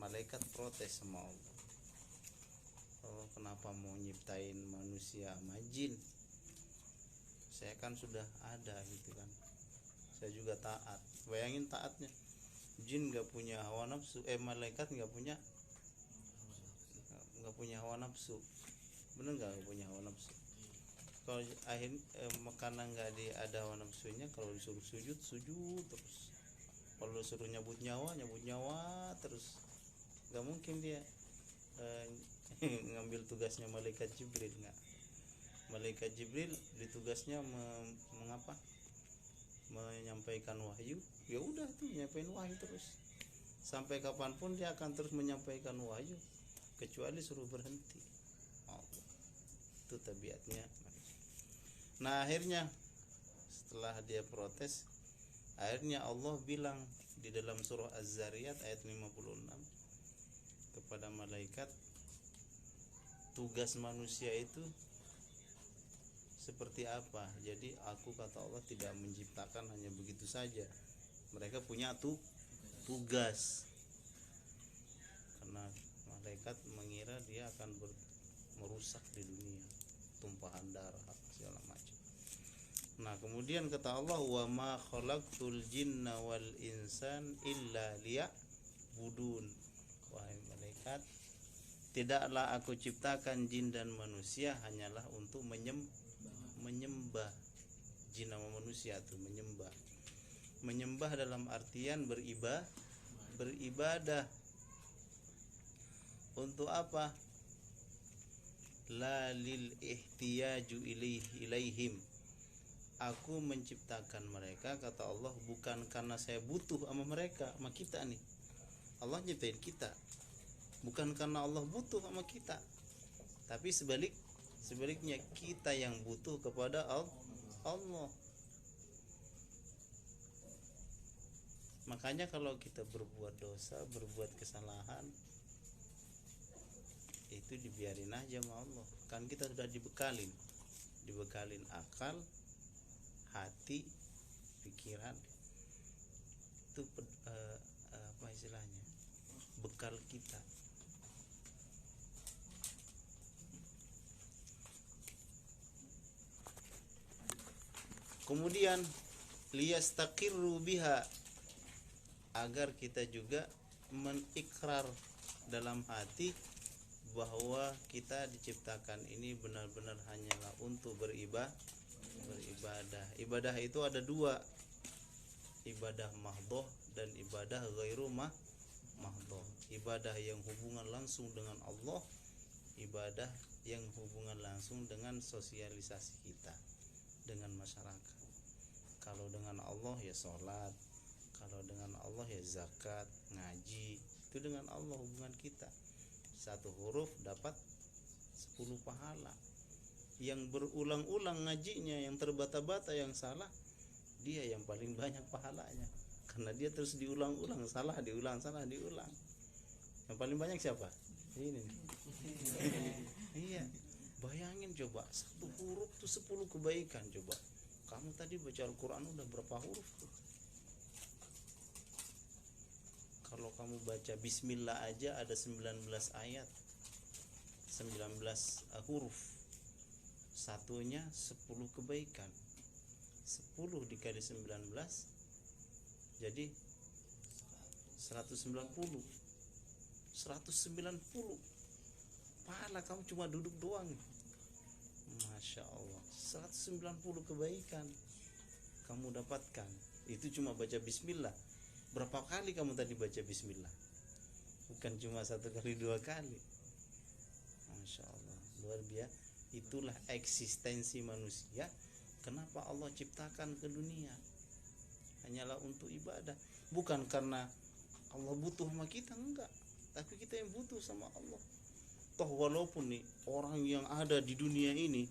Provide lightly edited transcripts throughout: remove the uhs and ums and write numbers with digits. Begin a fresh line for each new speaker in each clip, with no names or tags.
malaikat protes sama Allah. Allah kenapa mau nyiptain manusia sama jin? Saya kan sudah ada gitu kan. Saya juga taat. Bayangin taatnya. Jin nggak punya hawa nafsu, malaikat nggak punya hawa nafsu. Bener nggak punya hawa nafsu? Kalau karena nggak ada hawa nafsunya, kalau disuruh sujud terus. Kalau disuruh nyabut nyawa terus. Nggak mungkin dia ngambil tugasnya malaikat Jibril. Nggak. Malaikat Jibril ditugasnya menyampaikan wahyu. Ya udah tuh menyampaikan wahyu terus. Sampai kapanpun dia akan terus menyampaikan wahyu, kecuali suruh berhenti. Itu tabiatnya. Nah akhirnya setelah dia protes, akhirnya Allah bilang di dalam surah Az-Zariyat ayat 56 kepada malaikat, tugas manusia itu seperti apa. Jadi aku, kata Allah, tidak menciptakan hanya begitu saja. Mereka punya tugas. Karena malaikat mengira dia akan merusak di dunia, tumpahan darah segala macam. Nah kemudian kata Allah, wa ma khalaqtul jinna wal insan illa liya'budun. Wahai malaikat, tidaklah aku ciptakan jin dan manusia hanyalah untuk menyembah. Jin sama manusia itu menyembah dalam artian beribadah. Untuk apa? La lil ihtiyaju ilaihim. Aku menciptakan mereka, kata Allah, bukan karena saya butuh sama mereka, sama kita nih. Allah nyiptain kita bukan karena Allah butuh sama kita, tapi sebaliknya kita yang butuh kepada Allah. Makanya kalau kita berbuat dosa, berbuat kesalahan, itu dibiarin aja sama Allah. Kan kita sudah dibekalin akal, hati, pikiran. Itu apa istilahnya, bekal kita. Kemudian liyastaqirru biha, agar kita juga mengikrar dalam hati bahwa kita diciptakan ini benar-benar hanyalah untuk beribadah. Ibadah itu ada dua, ibadah mahdhah dan ibadah ghairu mahdhah. Ibadah yang hubungan langsung dengan Allah, ibadah yang hubungan langsung dengan sosialisasi kita dengan masyarakat. Kalau dengan Allah ya sholat, kalau dengan Allah ya zakat, ngaji. Itu dengan Allah hubungan kita. Satu huruf dapat 10 pahala. Yang berulang-ulang ngajinya, yang terbata-bata, yang salah, dia yang paling banyak pahalanya. Karena dia terus diulang-ulang, salah diulang. Yang paling banyak siapa? Ini nih. Iya. Bayangin coba, satu huruf tuh 10 kebaikan. Coba kamu tadi baca Al-Quran udah berapa huruf tuh? Kalau kamu baca Bismillah aja ada 19 ayat, 19 huruf, satunya 10 kebaikan. 10 dikali 19 jadi 190 pahala. Kamu cuma duduk doang, Masya Allah, 190 kebaikan kamu dapatkan. Itu cuma baca Bismillah. Berapa kali kamu tadi baca Bismillah? Bukan cuma 1 kali 2 kali. Masya Allah, luar biasa. Itulah eksistensi manusia. Kenapa Allah ciptakan ke dunia? Hanyalah untuk ibadah. Bukan karena Allah butuh sama kita, enggak. Tapi kita yang butuh sama Allah. Toh walaupun nih orang yang ada di dunia ini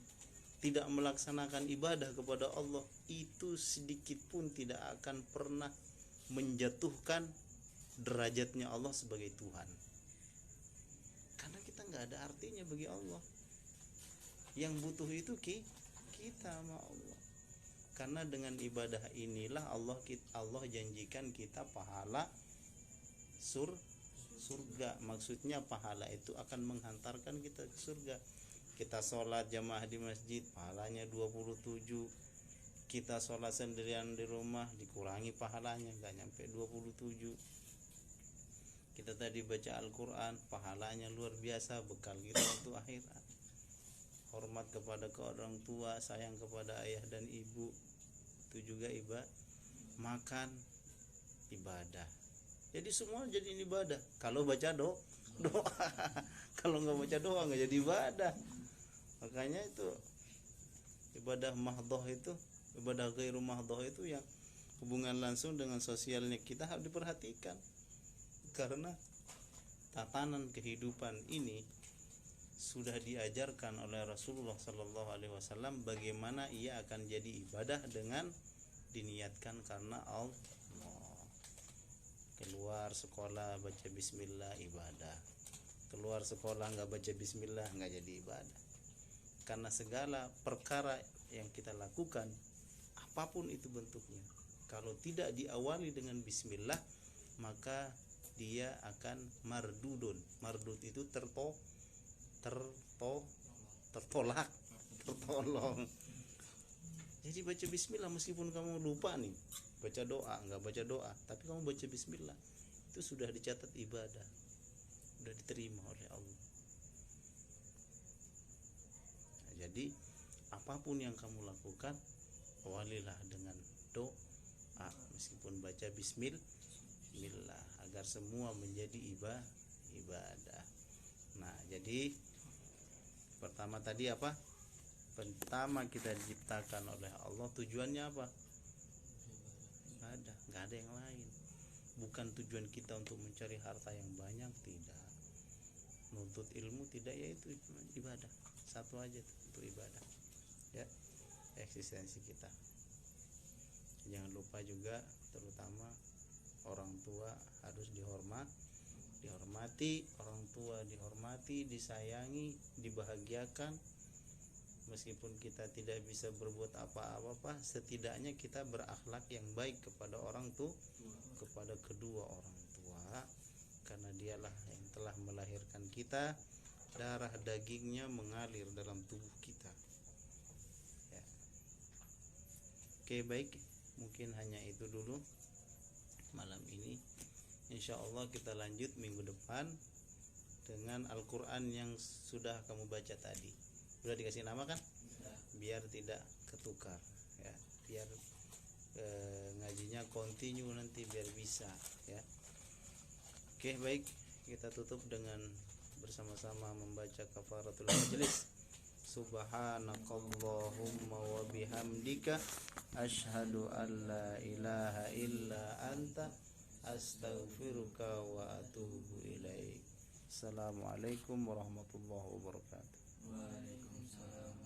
tidak melaksanakan ibadah kepada Allah, itu sedikit pun tidak akan pernah menjatuhkan derajatnya Allah sebagai Tuhan. Karena kita nggak ada artinya bagi Allah. Yang butuh itu kita sama Allah. Karena dengan ibadah inilah Allah janjikan kita pahala surga. Maksudnya pahala itu akan menghantarkan kita ke surga. Kita sholat jamaah di masjid pahalanya 27, kita sholat sendirian di rumah dikurangi pahalanya nggak nyampe 27. Kita tadi baca Al-Quran pahalanya luar biasa, bekal kita untuk akhirat. Hormat kepada orang tua, sayang kepada ayah dan ibu, itu juga ibadah. Makan ibadah, jadi semua jadi ibadah kalau baca doa. Kalau nggak baca doa nggak jadi ibadah. Makanya itu ibadah mahdhah itu, ibadah ghairu mahdhah itu yang hubungan langsung dengan sosialnya kita harus diperhatikan, karena tatanan kehidupan ini sudah diajarkan oleh Rasulullah Sallallahu Alaihi Wasallam bagaimana ia akan jadi ibadah dengan diniatkan karena Allah. Keluar sekolah baca bismillah ibadah, keluar sekolah nggak baca bismillah nggak jadi ibadah. Karena segala perkara yang kita lakukan apapun itu bentuknya, kalau tidak diawali dengan bismillah maka dia akan mardudun. Mardud itu tertolak, tertolong. Jadi baca bismillah meskipun kamu lupa nih baca doa, nggak baca doa, tapi kamu baca bismillah, itu sudah dicatat ibadah, sudah diterima oleh Allah. Nah, jadi apapun yang kamu lakukan awalilah dengan doa meskipun baca bismillah agar semua menjadi ibadah. Nah, jadi pertama tadi apa? Pertama kita diciptakan oleh Allah, tujuannya apa? Nggak ada yang lain. Bukan tujuan kita untuk mencari harta yang banyak, tidak. Menuntut ilmu tidak, yaitu ibadah. Satu aja untuk ibadah. Ya, eksistensi kita. Jangan lupa juga terutama orang tua harus dihormati, orang tua dihormati, disayangi, dibahagiakan. Meskipun kita tidak bisa berbuat apa-apa, setidaknya kita berakhlak yang baik kepada orang tua, kepada kedua orang tua, karena dialah yang telah melahirkan kita, darah dagingnya mengalir dalam tubuh kita. Ya. Oke, baik, mungkin hanya itu dulu malam ini. Insya Allah kita lanjut minggu depan dengan Al-Quran yang sudah kamu baca tadi. Sudah dikasih nama kan? Biar tidak ketukar ya, biar ngajinya continue nanti, biar bisa ya. Oke, baik, kita tutup dengan bersama-sama membaca kafaratul majlis. Subhanakallahumma wa bihamdika asyhadu an la ilaha illa anta astaghfiruka wa atubu ilaik. Assalamualaikum warahmatullahi wabarakatuh.
Waalaikumsalam.